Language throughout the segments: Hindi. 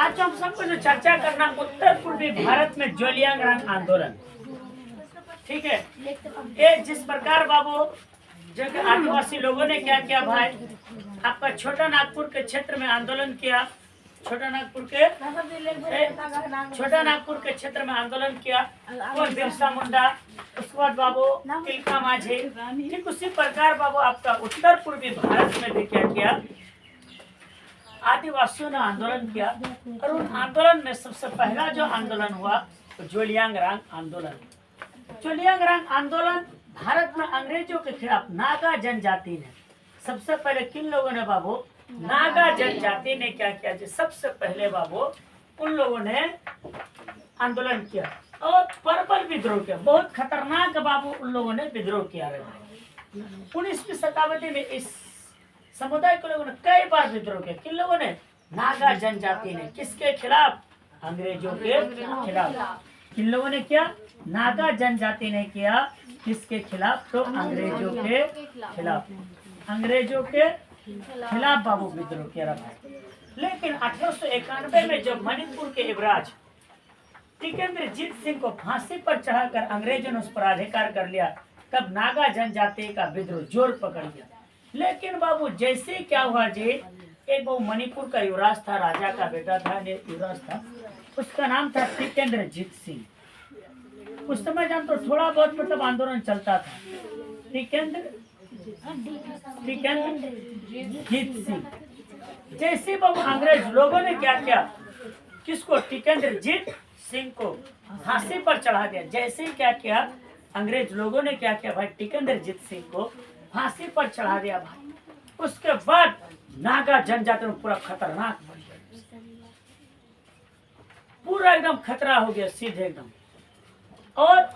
आज हम सबको जो चर्चा करना उत्तर पूर्वी भारत में जोलियांग आंदोलन, ठीक है। ये जिस प्रकार बाबू जो कि आदिवासी लोगों ने क्या किया भाई, आपका छोटा नागपुर के क्षेत्र में आंदोलन किया, छोटा नागपुर के क्षेत्र में आंदोलन किया, और बिरसा मुंडा, उसके बाद बाबू तिलका माझी। ठीक उसी प्रकार बाबू आपका उत्तर पूर्वी भारत में भी क्या किया, आदिवासियों ने आंदोलन किया। और उन आंदोलन में सबसे पहला जो आंदोलन हुआ तो जोलियांगरांग आंदोलन। जोलियांगरांग आंदोलन भारत में अंग्रेजों के खिलाफ नागा जनजाति ने, सबसे पहले किन लोगों ने बाबू, नागा जनजाति ने क्या किया जी, सबसे पहले बाबू उन लोगों ने आंदोलन किया और प्रबल विद्रोह किया। बहुत खतरनाक बाबू उन लोगों ने विद्रोह किया। 19वीं शताब्दी में इस समुदाय के लोगों ने कई बार विद्रोह किया। किन लोगों ने, नागा जनजाति ने। किसके खिलाफ, अंग्रेजों के खिलाफ। किन लोगों ने किया, नागा जनजाति ने किया। किसके खिलाफ, तो अंग्रेजों के खिलाफ। अंग्रेजों के खिलाफ बाबू विद्रोह किया। लेकिन 1891 में जब मणिपुर के युवराज टिकेंद्रजीत सिंह को फांसी पर चढ़ाकर अंग्रेजों ने उस पर अधिकार कर लिया, तब नागा जनजाति का विद्रोह जोर पकड़ गया। लेकिन बाबू जैसे क्या हुआ जी, एक वो मणिपुर का युवराज था, राजा का बेटा था, युवराज था, उसका नाम था टिकेंद्रजीत सिंह। उस समय जान तो थोड़ा बहुत मतलब आंदोलन चलता था। टिकेंद्रजीत सिंह जैसे बाबू अंग्रेज लोगों ने क्या किया, किसको, टिकेंद्रजीत सिंह को फांसी पर चढ़ा दिया। जैसे ही क्या किया, अंग्रेज लोगों ने क्या किया भाई, टिकेंद्रजीत सिंह को फांसी पर चढ़ा दिया भाई। उसके बाद नागा जनजाति में पूरा खतरनाक बन गया, पूरा एकदम खतरा हो गया सीधे एकदम। और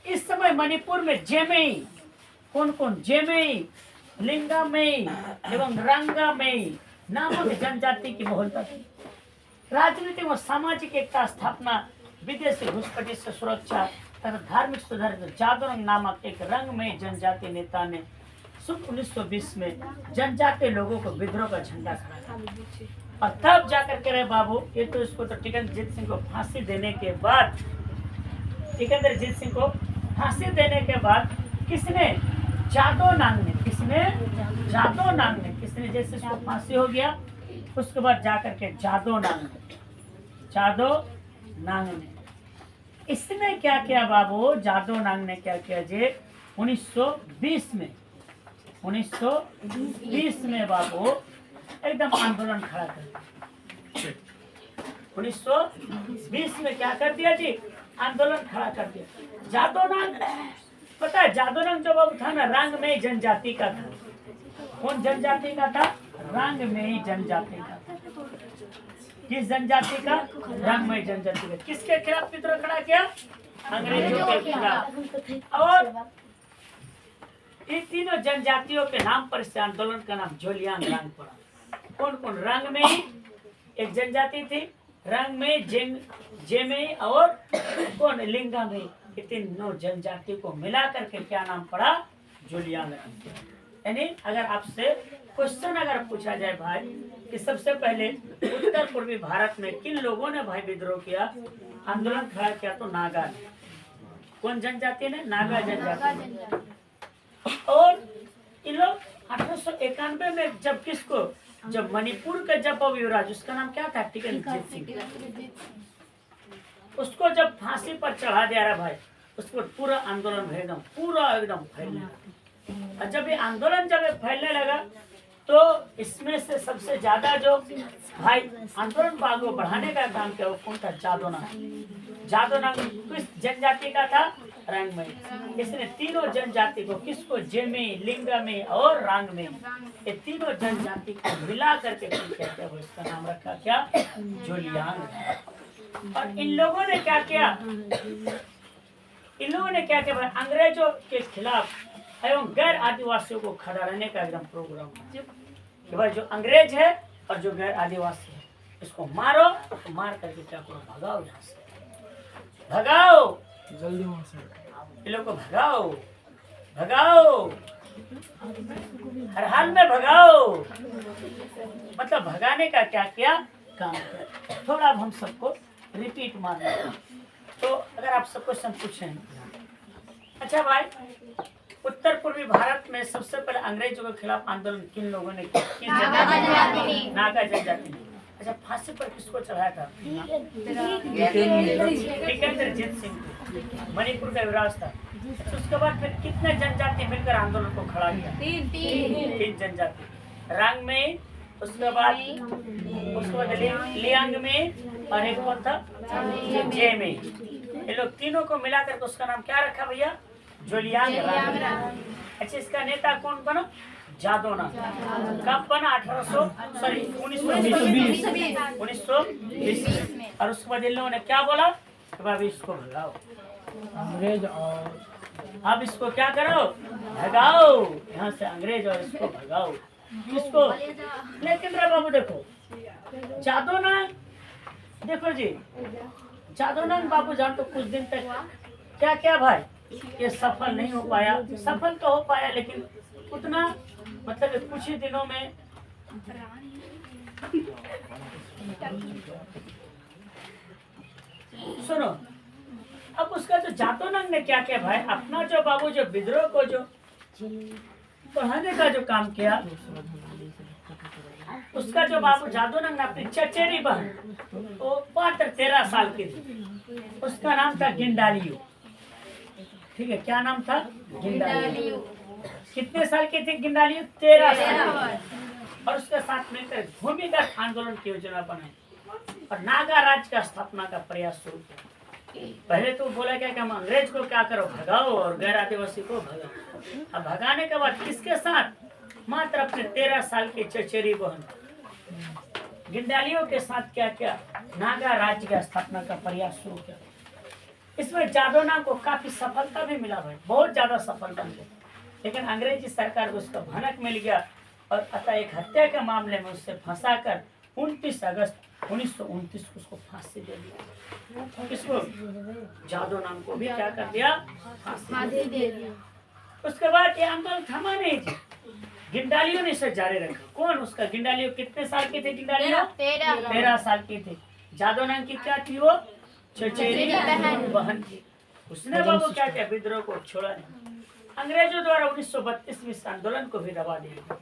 इस समय मणिपुर में जेमेई, कौन कौन, जेमेई, लिंगामेई एवं रंगामेई नामक जनजाति की बहुलता थी। राजनीतिक व सामाजिक एकता स्थापना, विदेशी घुसपैठी से सुरक्षा तथा धार्मिक सुधार, जादोरंग नामक एक रंगमय जनजाति नेता ने 1920 में जनजातीय लोगों को विद्रोह का झंडा खड़ा किया। और तब जाकर के रहे बाबू, ये तो इसको तो टिकेंद्रजीत सिंह को फांसी देने के बाद, टिकेंद्रजीत सिंह को फांसी देने के बाद किसने, जादोनांग ने, किसने, जादोनांग ने, किसने, जैसे इसको फांसी हो गया उसके बाद जाकर के जादोनांग ने इसने क्या किया बाबू, जादोनांग ने क्या किया जी, 1920 में बाबू एकदम आंदोलन खड़ा कर दिया। 1920 में क्या कर दिया जी, आंदोलन खड़ा कर दिया। जादोनांग, पता है जादोनांग जो बाबू था ना, रंगमेई जनजाति का था। कौन जनजाति का था, रंगमेई जनजाति का। किस जनजाति का, रंगमेई जनजाति का। किसके खिलाफ विद्रोह खड़ा किया, अंग्रेजों के खिलाफ। और इन तीनों जनजातियों के नाम पर इस आंदोलन का नाम जोलियांगरांग पड़ा। कौन कौन, रंगमेई एक जनजाति थी, रंगमेई, जेमेई और कौन, लिंगामेई, ये तीनों जनजाति को मिला करके क्या नाम पड़ा, जोलियांगरांग। यानी अगर आपसे क्वेश्चन अगर पूछा जाए भाई कि सबसे पहले उत्तर पूर्वी भारत में किन लोगों ने भाई विद्रोह किया, आंदोलन खड़ा किया, तो नागा ने। कौन जनजाति ने, नागा जनजाति। और इन लोग 1891 में जब किसको, जब मणिपुर का जब युवराज, उसका नाम क्या था, टिकेंद्रजीत सिंह, उसको जब फांसी पर चढ़ा दिया रहा भाई, उसको पूरा आंदोलन एकदम पूरा एकदम फैलने लगा। और जब ये आंदोलन जब फैलने लगा तो इसमें से सबसे ज्यादा जो भाई आंदोलन को आगे बढ़ाने का काम किया वो कौन था, जादोनांग। जादोनांग किस जनजाति का था, रंगमेई। इसने तीनों जनजाति को, किसको, जेमेई, लिंगामेई और रंगमेई, ये तीनों जनजाति को मिला करके क्या किया, वो इसका नाम रखा क्या, जोलियांग। और इन लोगों ने क्या किया, भाई अंग्रेजों के खिलाफ एवं गैर आदिवासियों को खड़ा रहने का एकदम प्रोग्राम कि भाई जो अंग्रेज है और जो गैर आदिवासी है इसको मारो, तो मार करके क्या करो, भगाओ यहाँ से, भगाओ जल्दी वहां से, ये लोग को भगाओ, हर हाल में भगाओ। मतलब भगाने का क्या किया, काम किया। थोड़ा अब हम सबको रिपीट मारना है। तो अगर आप सब क्वेश्चन पूछें, अच्छा भाई, उत्तर पूर्वी भारत में सबसे पहले अंग्रेजों के खिलाफ आंदोलन किन लोगों ने किया? किस जनजाति? नागा जनजाति ने। अच्छा, फांसी पर किसको चढ़ाया था? टिकेंद्रजीत सिंह, मणिपुर का युवराज था। अच्छा, उसके बाद फिर कितने जनजाति मिलकर आंदोलन को खड़ा किया? तीन जनजाति, रांग में, उसके बाद लियांग में, और एक कौन था? जे में। ये लोग तीनों को मिलाकर के उसका नाम क्या रखा भैया? जोलियांग रांग। अच्छा, इसका नेता कौन बना? जादोना। कब बना? 1920। और उसके बाद इन लोगों ने क्या बोला? अब इसको भगाओ अंग्रेज, और अब इसको क्या करो? भगाओ यहाँ से अंग्रेज, और इसको भगाओ। किसको? लेकिन रे बाबू देखो, जादोना, देखो जी, जादोना बाबू जान तो कुछ दिन तक क्या क्या भाई, ये सफल नहीं हो पाया। सफल तो हो पाया, लेकिन उतना, मतलब कुछ ही दिनों में सुनो, अब उसका जो जादोनंग ने क्या किया भाई, अपना जो बाबू जो विद्रोह को जो बढ़ाने का जो काम किया, उसका जो बाबू जादोनंग ने अपनी चचेरी बहन, वो मात्र 13 साल की थी, उसका नाम था गिंडालियो। ठीक है, क्या नाम था? गिंडालियो। कितने साल की थी गिंडालियो? 13 साल। और उसके साथ मिलकर भूमिगत आंदोलन की योजना बनाई और नागा राज्य का स्थापना का प्रयास शुरू किया। पहले तो बोला क्या कि हम अंग्रेज को क्या करो? भगाओ, और गैर आदिवासी को भगाओ। अब भगाने के बाद किसके साथ? मात्र अपने 13 साल की चचेरी बहन गिंडालियो के साथ क्या किया? नागा राज्य की स्थापना का प्रयास शुरू किया। इसमें जादोना को काफी सफलता भी मिला भाई, बहुत ज्यादा सफल बन गए। लेकिन अंग्रेजी सरकार को उसका भनक मिल गया, और अतः एक हत्या के मामले में उससे फंसाकर 29 अगस्त 1929 को उसको फांसी दे दिया। किसको? जादोना को भी क्या कर दिया? फांसी दे दिया। उसके बाद ये आंदोलन थमा नहीं थी, गिंडालियो ने इसे जारी रखा। कौन? उसका गिंडालियो। कितने साल की थी गिंडालियो? 13 साल की थी। जादोना की क्या थी? वो चचेरी बहन थी। उसने बाबू क्या किया? विद्रोह को छोड़ा नहीं। अंग्रेजों द्वारा 1932 में इस आंदोलन को भी दबा दिया गया।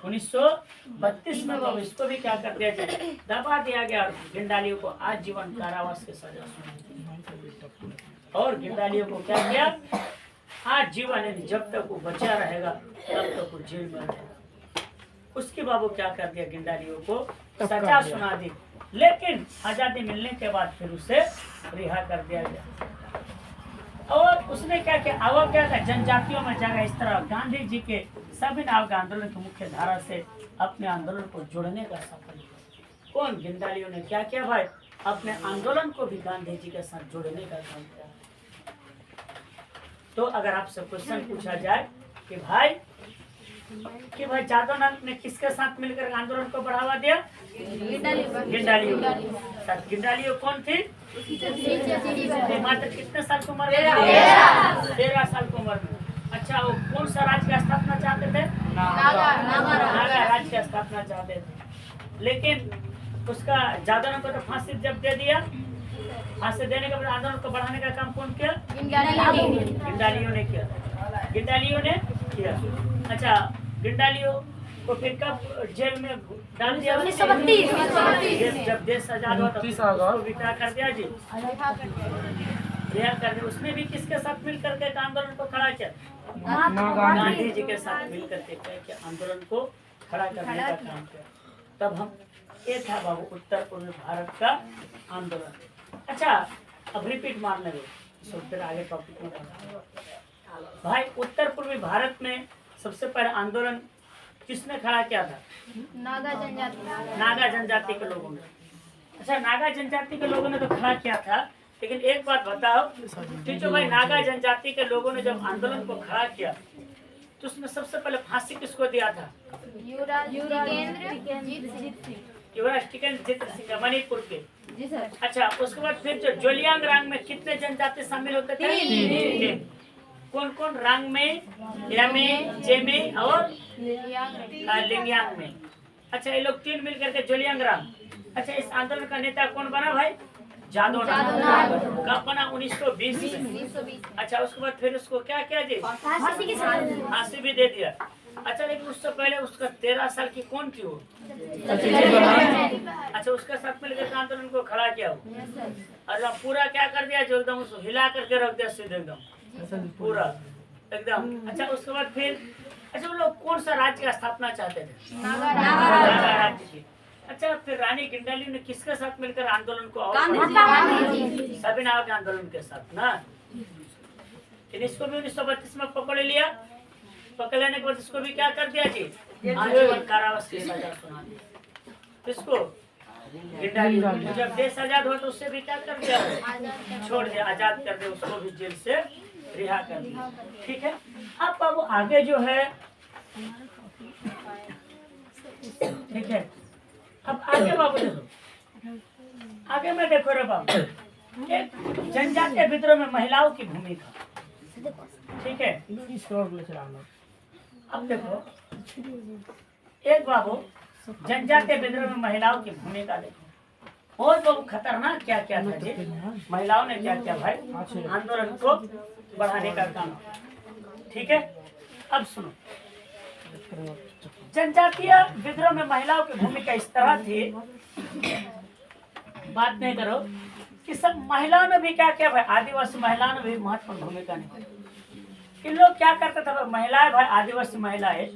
1932 में बाबू इसको भी क्या कर दिया जाए? दबा दिया गया, और गिंडालियो को आजीवन कारावास की सजा सुनाई। और गिंडालियो को क्या किया? आजीवन, यानी जब तक वो बचा रहेगा तब तक वो जेल में रहेगा। उसके बाबू क्या कर दिया? गिंडालियो को सजा सुना दी। लेकिन आजादी मिलने के बाद फिर उसे रिहा कर दिया गया। और उसने क्या किया? अब क्या था? जनजातियों में जगह इस तरह गांधी जी के सभी नाव का आंदोलन की मुख्य धारा से अपने आंदोलन को जोड़ने का सफल किया। कौन? गिंडालियो ने क्या किया भाई? अपने आंदोलन को भी गांधी जी के साथ जोड़ने का काम किया। तो अगर आपसे क्वेश्चन पूछा जाए कि भाई जादोना ने किसके साथ मिलकर आंदोलन को बढ़ावा दिया? गिंडालियो। गिंडालियो कौन थी? मात्र कितने साल की उम्र में? 13 साल की उम्र में। अच्छा, वो कौन सा राज्य का स्थापना चाहते थे? नागा राज्य का स्थापना चाहते थे। लेकिन उसका जादोना को तो फांसी जब दे दिया, फांसी देने के बाद आंदोलन को बढ़ाने का काम कौन किया? गिंडालियो ने किया। गिंडालियो ने किया। अच्छा, गिंडालियो को फिर कब जेल में डाल दिया? 1932। जब देश आजाद हुआ तब उसको भी क्या कर दिया जी? रिहा कर दिया। उसने भी किसके साथ मिल करके आंदोलन को खड़ा किया? गांधी जी के साथ मिल करके क्या आंदोलन को खड़ा करने का काम किया। तब हम, ये था बाबू उत्तर पूर्वी भारत का आंदोलन। अच्छा, अब रिपीट मारने दो, फिर आगे टॉपिक में भाई। उत्तर पूर्वी भारत में सबसे पहले आंदोलन किसने खड़ा किया था? नागा जनजाति के लोगों ने। अच्छा, नागा जनजाति के लोगों ने तो खड़ा किया था, लेकिन एक बात बताओ कि जो भाई नागा जनजाति के लोगों ने जब आंदोलन को खड़ा किया तो उसमें सबसे पहले फांसी किसको दिया था? युवराज टिकेंद्रजीत सिंह, मणिपुर के। अच्छा, उसके बाद फिर जो जोलियांग रांग में कितने जनजाति शामिल होते थे? कौन कौन? रांग में, या में, जे में, और लिंगियांग में। अच्छा ये लोग तीन मिल करके जोलियांग्राम। अच्छा इस आंदोलन का नेता कौन बना भाई? जादोनाथ। कब बना? 1920 में। अच्छा उसके बाद फिर उसको क्या किया जी? फांसी भी दे दिया। अच्छा लेकिन उससे पहले उसका 13 साल की कौन थी वो? अच्छा उसके साथ मिलकर आंदोलन को खड़ा किया वो। और पूरा क्या कर दिया जो एकदम उसको हिला करके रख दिया सीधे एकदम पूरा एकदम। अच्छा उसके बाद फिर अच्छा वो लोग कौन सा राज्य का स्थापना चाहते थे? नागा राज्य की। अच्छा फिर रानी गिंडाली ने किसके साथ मिलकर आंदोलन को सभी नाग के आंदोलन के साथ ना। इसको भी 1932 में पकड़ लिया। पकड़ लेने के बाद इसको भी क्या कर दिया जी? आजीवन कारावास की सजा सुना दी। किसको? गिंडाली को। जब देश आजाद हुआ तो उससे भी क्या कर दिया? छोड़ दिया, आजाद कर दिया, उसको भी जेल से रिहा कर दिया। ठीक है। अब बाबू आगे जो है ठीक है। अब आगे बाबू देखो, आगे में देखो रे बाबू, एक जनजातीय विद्रोह में महिलाओं की भूमिका। ठीक है। अब देखो एक बाबू जनजातीय विद्रोह में महिलाओं की भूमिका देखो। और बाबू खतरनाक क्या क्या था जी? महिलाओं ने क्या क्या भाई आंदोलन को बढ़ाने का काम। ठीक है। अब सुनो, जनजातीय विद्रोह में महिलाओं की भूमिका इस तरह थी, बात नहीं करो कि सब महिलाओं ने भी क्या किया भाई? आदिवासी महिलाओं ने भी महत्वपूर्ण भूमिका निभाई। इन लोग क्या करता था? महिलाएं भाई, आदिवासी महिलाएं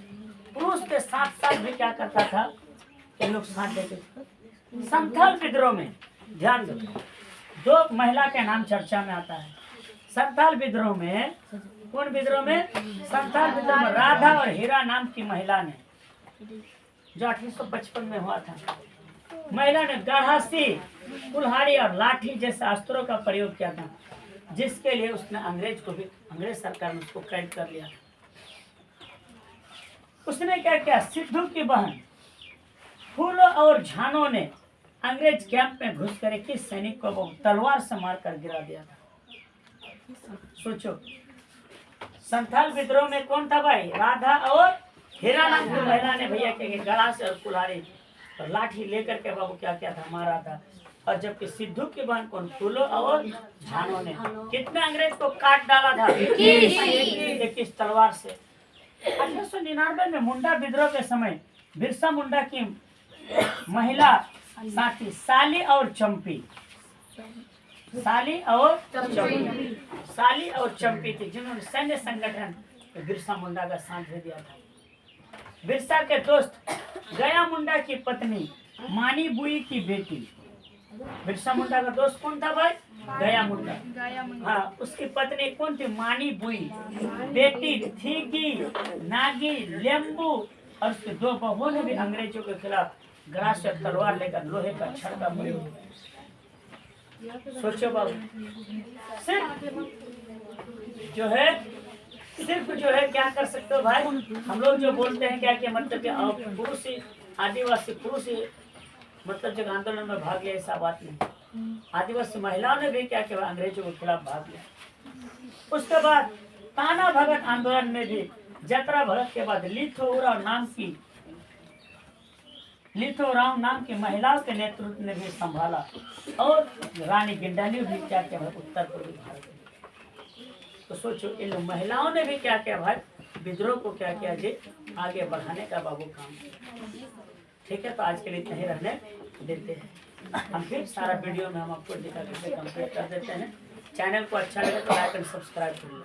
पुरुष के साथ साथ भी क्या करता था? इन लोग साथ देते थे। संथाल विद्रोह में ध्यान दो, दो महिला के नाम चर्चा में आता है। संथाल विद्रोह में, कौन विद्रोह में? संथाल विद्रोह में राधा और हीरा नाम की महिला ने, जो 1855 में हुआ था, महिला ने गढ़ासी, कुल्हाड़ी और लाठी जैसे अस्त्रों का प्रयोग किया था, जिसके लिए उसने अंग्रेज सरकार ने उसको कैद कर लिया। उसने क्या किया? सिद्धू की बहन फूलो और झानो ने अंग्रेज कैंप में घुसकर एक सैनिक को तलवार से मारकर गिरा दिया था। सोचो, संथाल विद्रोह में कौन था भाई? राधा और हीरा नाम की महिला ने भैया के गला से और कुल्हाड़ी और लाठी लेकर के बाबू क्या क्या था? मारा था। और जबकि सिद्धू की बहन कौन? फूलो और झानो ने कितने अंग्रेज को काट डाला था? 21 तलवार से। 1899 में मुंडा विद्रोह के समय बिरसा मुंडा की महिला साथी साली और चंपी थी, जिन्होंने सैन्य संगठन बिरसा मुंडा का साथ दे दिया था। बिरसा के दोस्त गया मुंडा की पत्नी मानी बुई की बेटी। बिरसा मुंडा का दोस्त कौन था भाई? गया मुंडा। हाँ, उसकी पत्नी कौन थी? मानी बुई। बेटी थीगी, नागी, लेम्बू और उसके दो बहुओं ने भी अंग्रेजों के खिलाफ गला से तलवार लेकर लोहे का छड़का प्रयोग। सोचो बाबू, सिर्फ जो है क्या कर सकते हो भाई? हम लोग जो बोलते हैं क्या कि मतलब कि पुरुष ही, आदिवासी पुरुष ही मतलब जब आंदोलन में भाग लिया, ऐसा बात नहीं। आदिवासी महिलाओं ने भी क्या किया? अंग्रेजों के खिलाफ भाग लिया। उसके बाद ताना भगत आंदोलन में भी जतरा भगत के बाद लिथोराम नाम की महिलाओं के नेतृत्व ने भी संभाला। और रानी गिंडाली भी क्या किया भाई? उत्तर पूर्वी भारत में। तो सोचो, इन महिलाओं ने भी क्या किया भाई? विद्रोह को क्या किया जी? आगे बढ़ाने का बाबू काम किया। ठीक है, तो आज के लिए इतना ही रहने देते हैं। हम फिर सारा वीडियो में हम आपको दिखा करके कंप्लीट कर देते हैं। चैनल को अच्छा लगे तो लाइक एंड सब्सक्राइब करिए।